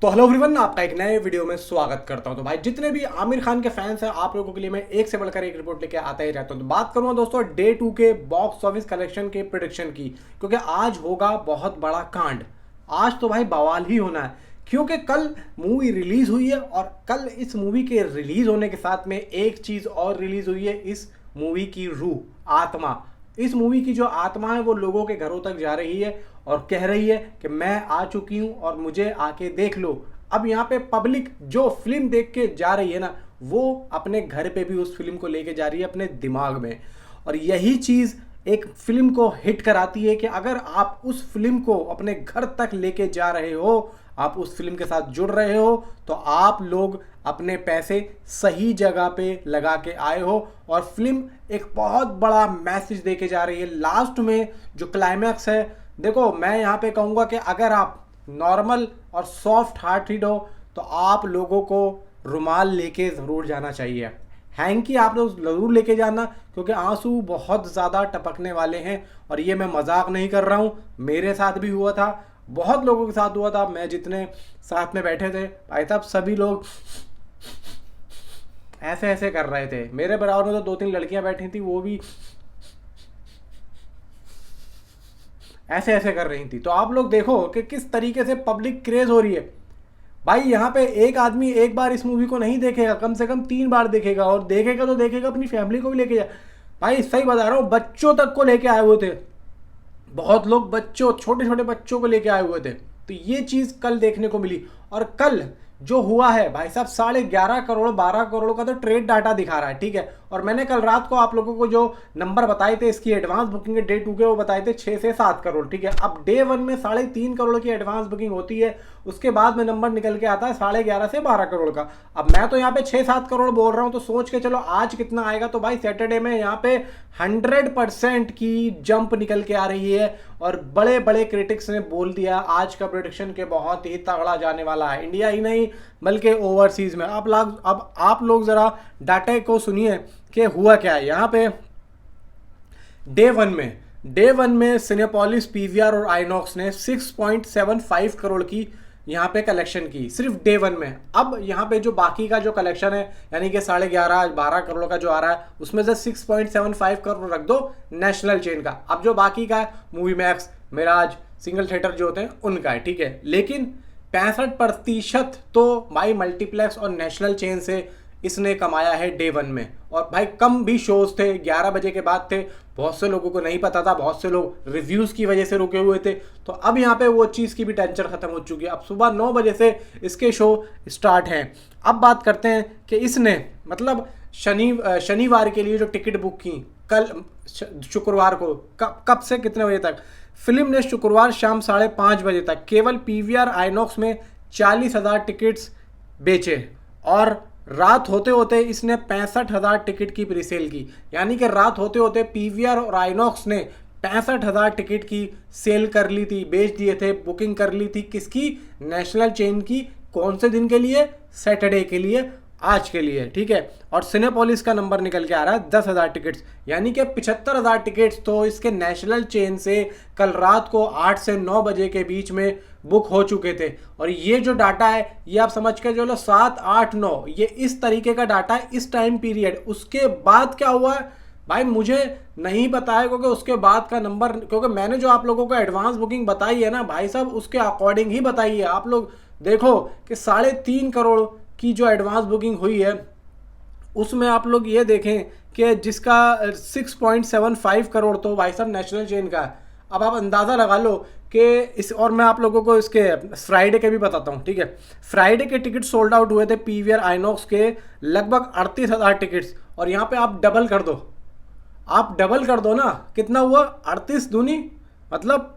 तो hello everyone, आपका एक नए वीडियो में स्वागत करता हूं। तो भाई जितने भी आमिर खान के फैंस हैं, आप लोगों के लिए मैं एक से बढ़कर एक रिपोर्ट लेके आता ही रहता हूं। तो बात करूंगा दोस्तों डे 2 के बॉक्स ऑफिस कलेक्शन के प्रेडिक्शन की, क्योंकि आज होगा बहुत बड़ा कांड। आज तो भाई बवाल ही होना है, क्योंकि कल मूवी रिलीज हुई है और कल इस मूवी के रिलीज होने के साथ में एक चीज और रिलीज हुई है। इस मूवी की रूह, आत्मा, इस मूवी की जो आत्मा है वो लोगों के घरों तक जा रही है और कह रही है कि मैं आ चुकी हूं और मुझे आके देख लो। अब यहाँ पे पब्लिक जो फिल्म देख के जा रही है ना, वो अपने घर पे भी उस फिल्म को लेके जा रही है, अपने दिमाग में। और यही चीज़ एक फिल्म को हिट कराती है कि अगर आप उस फिल्म को अपने घर तक लेके जा रहे हो, आप उस फिल्म के साथ जुड़ रहे हो, तो आप लोग अपने पैसे सही जगह पे लगा के आए हो। और फिल्म एक बहुत बड़ा मैसेज दे के जा रही है। लास्ट में जो क्लाइमैक्स है, देखो मैं यहाँ पे कहूँगा कि अगर आप नॉर्मल और सॉफ्ट हार्टेड हो तो आप लोगों को रुमाल लेके ज़रूर जाना चाहिए। हैंकी आप लोग ज़रूर लेके जाना, क्योंकि आंसू बहुत ज़्यादा टपकने वाले हैं। और ये मैं मजाक नहीं कर रहा हूँ, मेरे साथ भी हुआ था, बहुत लोगों के साथ हुआ था। मैं जितने साथ में बैठे थे भाई साहब, सभी लोग ऐसे ऐसे कर रहे थे। मेरे बराबर में तो 2-3 लड़कियां बैठी थी, वो भी ऐसे ऐसे कर रही थी। तो आप लोग देखो कि किस तरीके से पब्लिक क्रेज हो रही है। भाई यहाँ पे एक आदमी एक बार इस मूवी को नहीं देखेगा, कम से कम 3 बार देखेगा, और देखेगा तो देखेगा अपनी फैमिली को भी लेके जा। भाई सही बता रहा हूँ, बच्चों तक को लेके आए हुए थे, बहुत लोग बच्चों, छोटे छोटे बच्चों को लेके आए हुए थे। तो ये चीज़ कल देखने को मिली। और कल जो हुआ है भाई साहब, 11.5 करोड़ 12 करोड़ का तो ट्रेड डाटा दिखा रहा है, ठीक है। और मैंने कल रात को आप लोगों को जो नंबर बताए थे इसकी एडवांस बुकिंग के डे 2 के, वो बताए थे 6 से 7 करोड़, ठीक है। अब डे 1 में 3.5 करोड़ की एडवांस बुकिंग होती है, उसके बाद में नंबर निकल के आता है 11.5 से 12 करोड़ का। अब मैं तो यहाँ पे 6-7 करोड़ बोल रहा हूँ, तो सोच के चलो आज कितना आएगा। तो भाई सैटरडे में यहाँ पे 100% की जंप निकल के आ रही है। और बड़े बड़े क्रिटिक्स ने बोल दिया आज का प्रेडिक्शन के बहुत ही तगड़ा जाने वाला है, इंडिया ही नहीं बल्कि ओवरसीज में। अब आप लोग जरा डाटा को सुनिए कि हुआ क्या है यहाँ पे। डे वन में सिनेपोलिस, पीवीआर और आइनॉक्स ने 6.75 करोड़ की यहाँ पे कलेक्शन की, सिर्फ डे 1 में। अब यहाँ पे जो बाकी का जो कलेक्शन है, यानी कि 11.5-12 करोड़ का जो आ रहा है, उसमें से 6.75 करोड़ रख दो नेशनल चेन का। अब जो बाकी का है Movie Max, Miraj, single theatre जो होते हैं उनका है, ठीक है। लेकिन 65% तो भाई मल्टीप्लेक्स और नेशनल चेन से इसने कमाया है डे 1 में। और भाई कम भी शोज थे, 11 बजे के बाद थे, बहुत से लोगों को नहीं पता था, बहुत से लोग रिव्यूज़ की वजह से रुके हुए थे। तो अब यहाँ पे वो चीज़ की भी टेंशन ख़त्म हो चुकी है। अब सुबह 9 बजे से इसके शो स्टार्ट हैं। अब बात करते हैं कि इसने मतलब शनिवार के लिए जो टिकट बुक की, कल शुक्रवार को, कब से कितने बजे तक, फिल्म ने शुक्रवार शाम 5:30 बजे तक केवल पीवीआर आइनॉक्स में 40,000 टिकट्स बेचे। और रात होते होते इसने 65,000 टिकट की प्रीसेल की, यानी कि रात होते होते पीवीआर और आइनॉक्स ने 65,000 टिकट की सेल कर ली थी, बेच दिए थे, बुकिंग कर ली थी। किसकी? नेशनल चेन की। कौन से दिन के लिए? सैटरडे के लिए, आज के लिए, ठीक है। और सिनेपोलिस का नंबर निकल के आ रहा है 10,000 टिकट्स, यानी कि 75,000 टिकट्स तो इसके नेशनल चेन से कल रात को 8 से 9 बजे के बीच में बुक हो चुके थे। और ये जो डाटा है ये आप समझ के चलो 7, 8, 9, ये इस तरीके का डाटा है इस टाइम पीरियड। उसके बाद क्या हुआ है भाई मुझे नहीं पता है, क्योंकि उसके बाद का नंबर, क्योंकि मैंने जो आप लोगों को एडवांस बुकिंग बताई है ना भाई साहब, उसके अकॉर्डिंग ही बताई है। आप लोग देखो कि 3.5 करोड़ की जो एडवांस बुकिंग हुई है, उसमें आप लोग ये देखें कि जिसका 6.75 करोड़ तो भाई साहब नेशनल चेन का है। अब आप अंदाज़ा लगा लो कि इस, और मैं आप लोगों को इसके फ्राइडे के भी बताता हूँ, ठीक है। फ्राइडे के टिकट सोल्ड आउट हुए थे पीवीआर आइनॉक्स के लगभग 38,000 टिकट्स। और यहाँ पे आप डबल कर दो, ना, कितना हुआ? 38 दूनी मतलब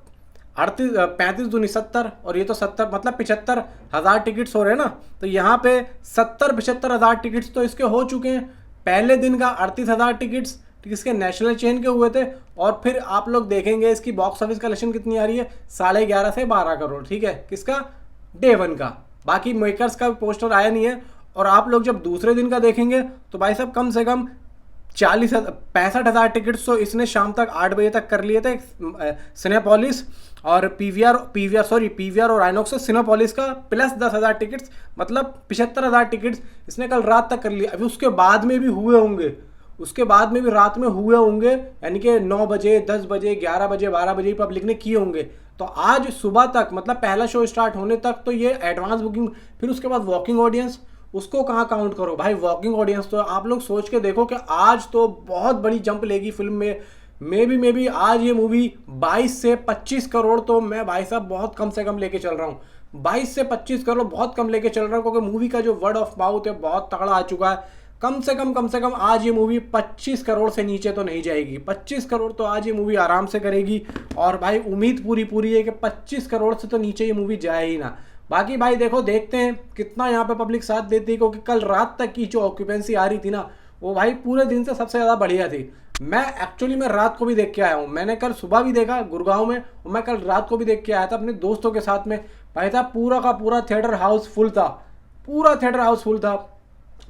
35 दूनी 70, और ये तो 70 मतलब 75,000 टिकट्स हो रहे हैं ना। तो यहाँ पे 75,000 टिकट्स तो इसके हो चुके हैं। पहले दिन का 38,000 टिकट्स इसके नेशनल चेन के हुए थे। और फिर आप लोग देखेंगे इसकी बॉक्स ऑफिस कलेक्शन कितनी आ रही है, 11.5 से 12 करोड़, ठीक है। किसका? डे 1 का। बाकी मेकर्स का पोस्टर आया नहीं है। और आप लोग जब दूसरे दिन का देखेंगे तो भाई साहब कम से कम 65,000 टिकट्स तो इसने शाम तक 8 बजे तक कर लिए थे सिनेपोलिस और पीवीआर और आइनॉक्स से सिनेपोलिस का, प्लस 10,000 टिकट्स, मतलब 75,000 टिकट्स इसने कल रात तक कर लिए। अभी उसके बाद में भी हुए होंगे, उसके बाद में भी रात में हुए होंगे, यानी कि 9 बजे 10 बजे 11 बजे 12 बजे पब्लिक ने किए होंगे। तो आज सुबह तक, मतलब पहला शो स्टार्ट होने तक तो ये एडवांस बुकिंग, फिर उसके बाद वॉकिंग ऑडियंस, उसको कहाँ काउंट करो भाई। वॉकिंग ऑडियंस तो आप लोग सोच के देखो कि आज तो बहुत बड़ी जंप लेगी फिल्म में। मे बी आज ये मूवी 22 से 25 करोड़, तो मैं भाई साहब बहुत कम से कम लेके चल रहा हूँ। 22 से 25 करोड़ बहुत कम लेके चल रहा हूँ, क्योंकि मूवी का जो वर्ड ऑफ माउथ है बहुत तगड़ा आ चुका है। कम से कम आज ये मूवी 25 करोड़ से नीचे तो नहीं जाएगी। 25 करोड़ तो आज ये मूवी आराम से करेगी, और भाई उम्मीद पूरी है कि 25 करोड़ से तो नीचे ये मूवी जाए ही ना। बाकी भाई देखो, देखते हैं कितना यहाँ पे पब्लिक साथ देती है, क्योंकि कल रात तक की जो ऑक्यूपेंसी आ रही थी ना, वो भाई पूरे दिन से सबसे ज़्यादा बढ़िया थी। मैं एक्चुअली मैं रात को भी देख के आया हूँ, मैंने कल सुबह भी देखा गुड़गांव में, और मैं कल रात को भी देख के आया था अपने दोस्तों के साथ में। भाई साहब पूरा का पूरा थिएटर हाउस फुल था, पूरा थिएटर हाउस फुल था।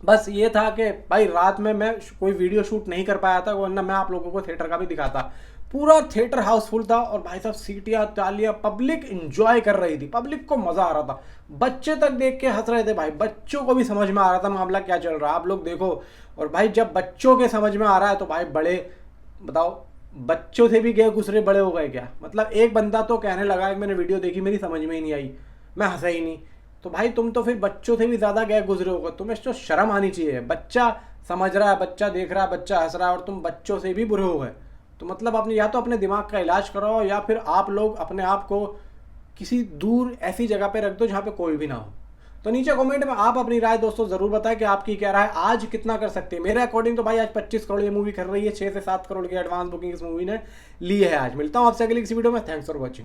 बस ये था कि भाई रात में मैं कोई वीडियो शूट नहीं कर पाया था, वरना मैं आप लोगों को थिएटर का भी दिखाता। पूरा थिएटर हाउसफुल था, और भाई साहब सीटियां तालियां, पब्लिक एंजॉय कर रही थी, पब्लिक को मजा आ रहा था। बच्चे तक देख के हंस रहे थे भाई, बच्चों को भी समझ में आ रहा था मामला क्या चल रहा है, आप लोग देखो। और भाई जब बच्चों के समझ में आ रहा है तो भाई बड़े, बताओ बच्चों से भी गए गुजरे बड़े हो गए क्या। मतलब एक बंदा तो कहने लगा कि मैंने वीडियो देखी, मेरी समझ में ही नहीं आई, मैं हंसा ही नहीं। तो भाई तुम तो फिर बच्चों से भी ज्यादा गए गुजरे होगा, तुम्हें तो शर्म आनी चाहिए। बच्चा समझ रहा है, बच्चा देख रहा है, बच्चा हंस रहा है, और तुम बच्चों से भी बुरे हो गए। तो मतलब अपने, या तो अपने दिमाग का इलाज कराओ, या फिर आप लोग अपने आप को किसी दूर ऐसी जगह पे रख दो जहाँ पे कोई भी ना हो। तो नीचे कमेंट में आप अपनी राय दोस्तों जरूर बताएं कि आपकी क्या राय, आज कितना कर सकते हैं। मेरे अकॉर्डिंग तो भाई आज 25 करोड़ ये मूवी कर रही है, 6 से 7 करोड़ की एडवांस बुकिंग इस मूवी ने ली है आज। मिलता हूँ आपसे अगली किसी वीडियो में, थैंक्स फॉर वॉचिंग।